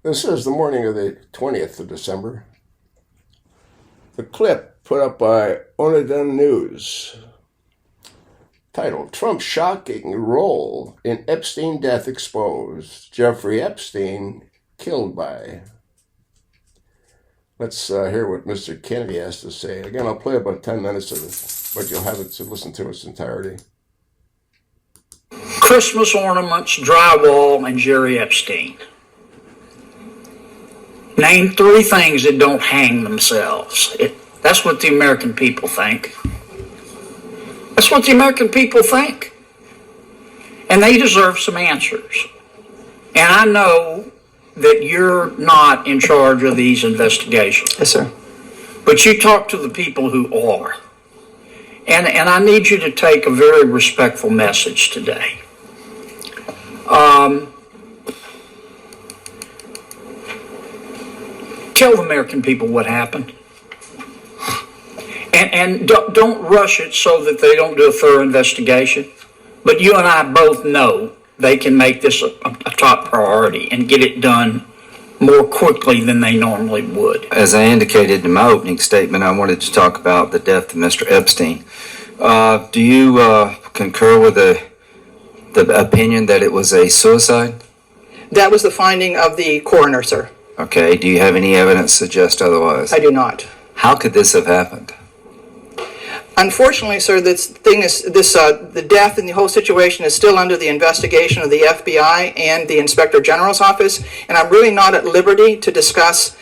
This is the morning of the 20th of December. The clip put up by Onedin News, titled, Trump's shocking role in Epstein death exposed. Jeffrey Epstein killed by. Let's hear what Mr. Kennedy has to say. Again, I'll play about 10 minutes of it, but you'll have it to listen to its entirety. Christmas ornaments, drywall, and Jerry Epstein. Name 3 things that don't hang themselves. That's what the American people think. That's what the American people think. And they deserve some answers. And I know that you're not in charge of these investigations. Yes, sir. But you talk to the people who are. And I need you to take a very respectful message today. Tell the American people what happened. And don't rush it so that they don't do a thorough investigation. But you and I both know they can make this a top priority and get it done more quickly than they normally would. As I indicated in my opening statement, I wanted to talk about the death of Mr. Epstein. Do you concur with the opinion that it was a suicide? That was the finding of the coroner, sir. Okay. Do you have any evidence to suggest otherwise? I do not. How could this have happened? Unfortunately, sir, the death and the whole situation is still under the investigation of the FBI and the Inspector General's office, and I'm really not at liberty to discuss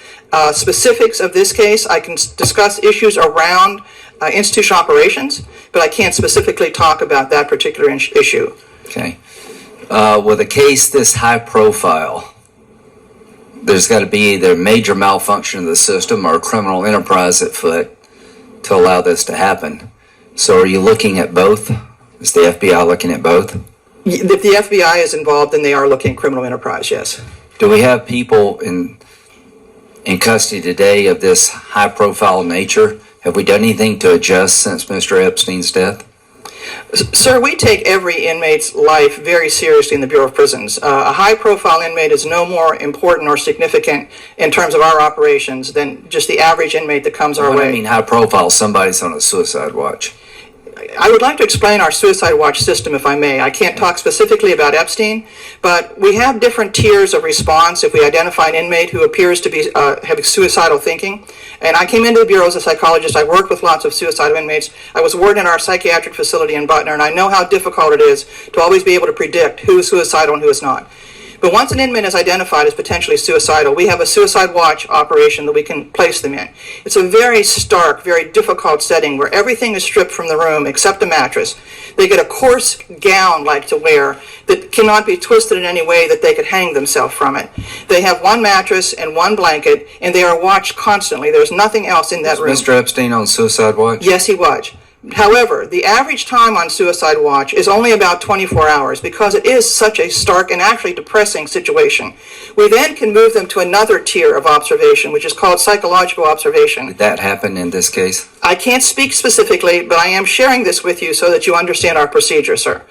specifics of this case. I can discuss issues around institutional operations, but I can't specifically talk about that particular issue. Okay. With a case this high profile, there's got to be either major malfunction of the system or a criminal enterprise at foot to allow this to happen. So are you looking at both? Is the FBI looking at both? If the FBI is involved, then they are looking at criminal enterprise, yes. Do we have people in custody today of this high-profile nature? Have we done anything to adjust since Mr. Epstein's death? Sir, we take every inmate's life very seriously in the Bureau of Prisons. A high-profile inmate is no more important or significant in terms of our operations than just the average inmate that comes our way. I mean high-profile, somebody's on a suicide watch. I would like to explain our suicide watch system, if I may. I can't talk specifically about Epstein, but we have different tiers of response if we identify an inmate who appears to be having suicidal thinking. And I came into the Bureau as a psychologist. I worked with lots of suicidal inmates. I was warden in our psychiatric facility in Butner, and I know how difficult it is to always be able to predict who is suicidal and who is not. But once an inmate is identified as potentially suicidal, we have a suicide watch operation that we can place them in. It's a very stark, very difficult setting where everything is stripped from the room except a mattress. They get a coarse gown-like to wear that cannot be twisted in any way that they could hang themselves from it. They have one mattress and one blanket, and they are watched constantly. There's nothing else in that room. Was Mr. Epstein on suicide watch? Yes, he was. However, the average time on suicide watch is only about 24 hours because it is such a stark and actually depressing situation. We then can move them to another tier of observation, which is called psychological observation. Did that happen in this case? I can't speak specifically, but I am sharing this with you so that you understand our procedure, sir.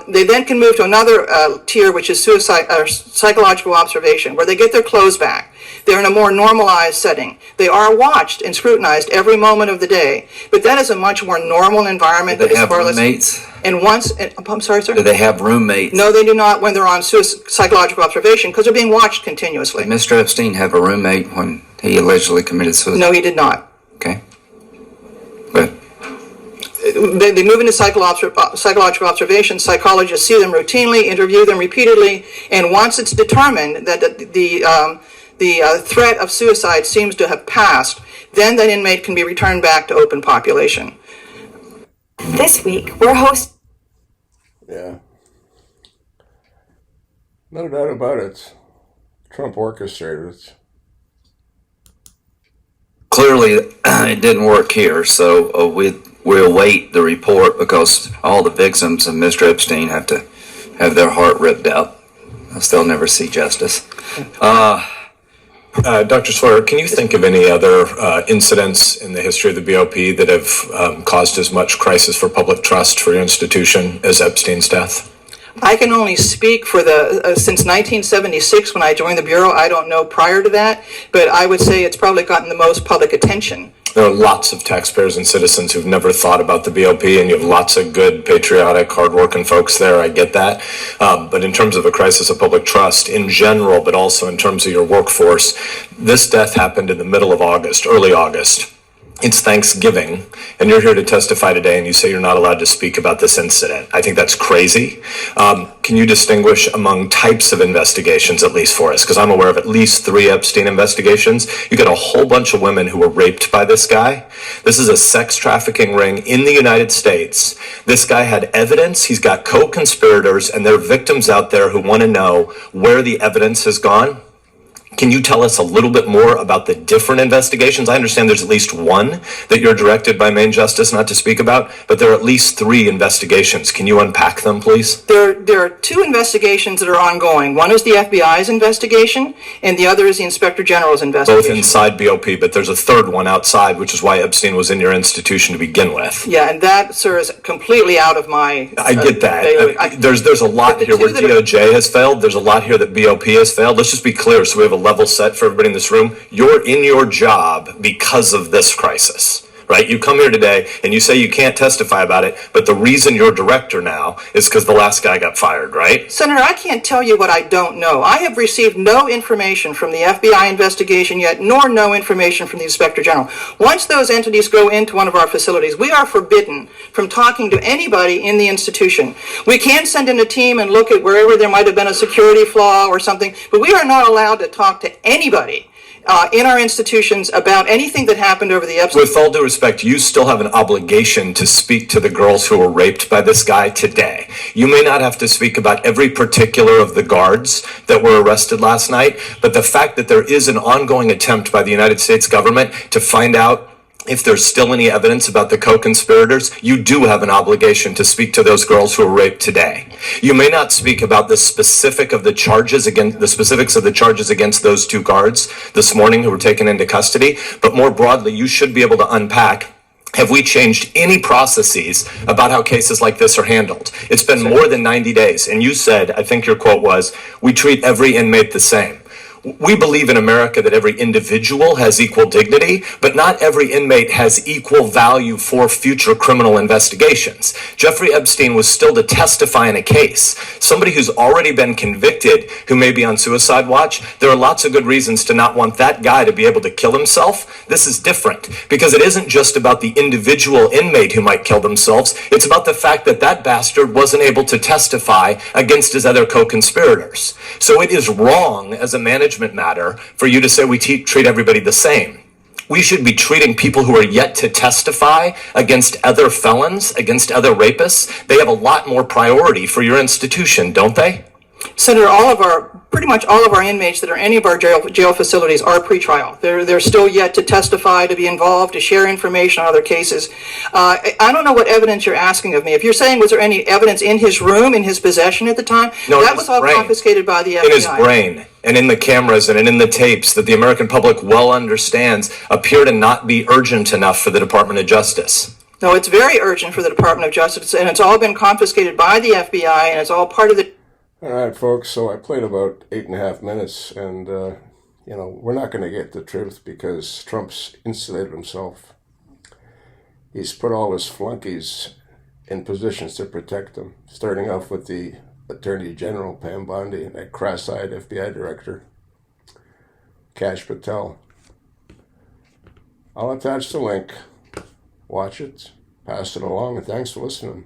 They then can move to another tier, which is psychological observation, where they get their clothes back. They're in a more normalized setting. They are watched and scrutinized every moment of the day, but that is a much more normal environment. Do they have roommates? I'm sorry, sir? Do they have roommates? No, they do not when they're on psychological observation because they're being watched continuously. Did Mr. Epstein have a roommate when he allegedly committed suicide? No, he did not. Okay. Good. They move into psychological observation. Psychologists see them routinely, interview them repeatedly, and once it's determined that the threat of suicide seems to have passed, then that inmate can be returned back to open population. This week, we're hosting... Yeah. No doubt about it. Trump orchestrated it. Clearly, it didn't work here, so we'll await the report because all the victims of Mr. Epstein have to have their heart ripped out. Else they'll never see justice. Dr. Sawyer, can you think of any other incidents in the history of the BOP that have caused as much crisis for public trust for your institution as Epstein's death? I can only speak for since 1976 when I joined the Bureau. I don't know prior to that, but I would say it's probably gotten the most public attention. There are lots of taxpayers and citizens who've never thought about the BOP, and you have lots of good, patriotic, hardworking folks there. I get that. But in terms of a crisis of public trust in general, but also in terms of your workforce, this death happened in the middle of August, early August. It's Thanksgiving, and you're here to testify today, and you say you're not allowed to speak about this incident. I think that's crazy. Can you distinguish among types of investigations, at least for us? Because I'm aware of at least 3 Epstein investigations. You got a whole bunch of women who were raped by this guy. This is a sex trafficking ring in the United States. This guy had evidence. He's got co-conspirators, and there are victims out there who want to know where the evidence has gone. Can you tell us a little bit more about the different investigations? I understand there's at least one that you're directed by Main Justice not to speak about, but there are at least 3 investigations. Can you unpack them, please? There are 2 investigations that are ongoing. One is the FBI's investigation, and the other is the Inspector General's investigation. Both inside BOP, but there's a third one outside, which is why Epstein was in your institution to begin with. Yeah, and that, sir, is completely out of my... I get that. There's a lot here where DOJ has failed. There's a lot here that BOP has failed. Let's just be clear so we have a level set for everybody in this room. You're in your job because of this crisis, right? You come here today and you say you can't testify about it, but the reason you're director now is because the last guy got fired, right? Senator, I can't tell you what I don't know. I have received no information from the FBI investigation yet, nor no information from the Inspector General. Once those entities go into one of our facilities, we are forbidden from talking to anybody in the institution. We can send in a team and look at wherever there might have been a security flaw or something, but we are not allowed to talk to anybody in our institutions about anything that happened over the Epstein. With all due respect, you still have an obligation to speak to the girls who were raped by this guy today. You may not have to speak about every particular of the guards that were arrested last night, but the fact that there is an ongoing attempt by the United States government to find out if there's still any evidence about the co-conspirators, you do have an obligation to speak to those girls who were raped today. You may not speak about the specifics of the charges against those 2 guards this morning who were taken into custody, but more broadly, you should be able to unpack, have we changed any processes about how cases like this are handled? It's been more than 90 days, and you said, I think your quote was, we treat every inmate the same. We believe in America that every individual has equal dignity, but not every inmate has equal value for future criminal investigations. Jeffrey Epstein was still to testify in a case. Somebody who's already been convicted, who may be on suicide watch, there are lots of good reasons to not want that guy to be able to kill himself. This is different, because it isn't just about the individual inmate who might kill themselves. It's about the fact that that bastard wasn't able to testify against his other co-conspirators. So it is wrong as a management matter for you to say we treat everybody the same. We should be treating people who are yet to testify against other felons, against other rapists. They have a lot more priority for your institution, don't they? Senator, pretty much all of our inmates that are in any of our jail facilities are pretrial. They're still yet to testify, to be involved, to share information on other cases. I don't know what evidence you're asking of me. If you're saying, was there any evidence in his room, in his possession at the time? No, that was all confiscated by the FBI. In his brain, and in the cameras, and in the tapes that the American public well understands appear to not be urgent enough for the Department of Justice. No, it's very urgent for the Department of Justice, and it's all been confiscated by the FBI, and it's all part of the... All right, folks, so I played about 8.5 minutes, and, we're not going to get the truth because Trump's insulated himself. He's put all his flunkies in positions to protect him, starting off with the Attorney General, Pam Bondi, and that cross-eyed FBI Director, Kash Patel. I'll attach the link. Watch it, pass it along, and thanks for listening.